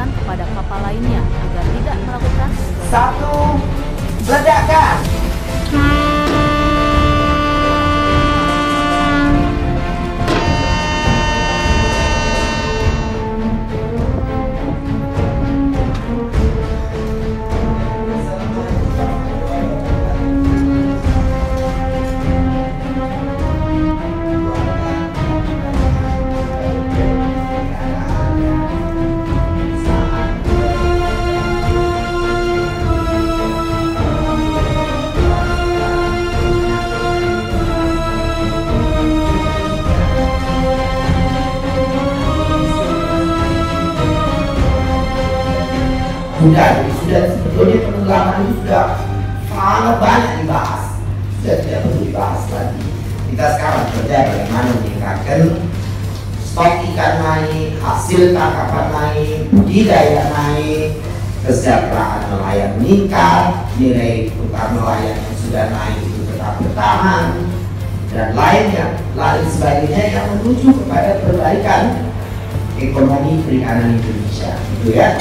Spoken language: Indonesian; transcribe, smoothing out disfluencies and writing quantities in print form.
mengingatkan kepada kapal lainnya agar tidak melakukan Satu, ledakan. Sudah sebetulnya penenggelaman itu sudah sangat banyak dibahas, sudah tidak perlu dibahas lagi. Kita sekarang bekerja bagaimana meningkatkan stok ikan naik, hasil tangkapan naik, budidaya naik, kesejahteraan nelayan meningkat, nilai tukar nelayan yang sudah naik itu tetap bertahan, dan lain sebagainya yang menuju kepada perbaikan ekonomi perikanan Indonesia, gitu ya.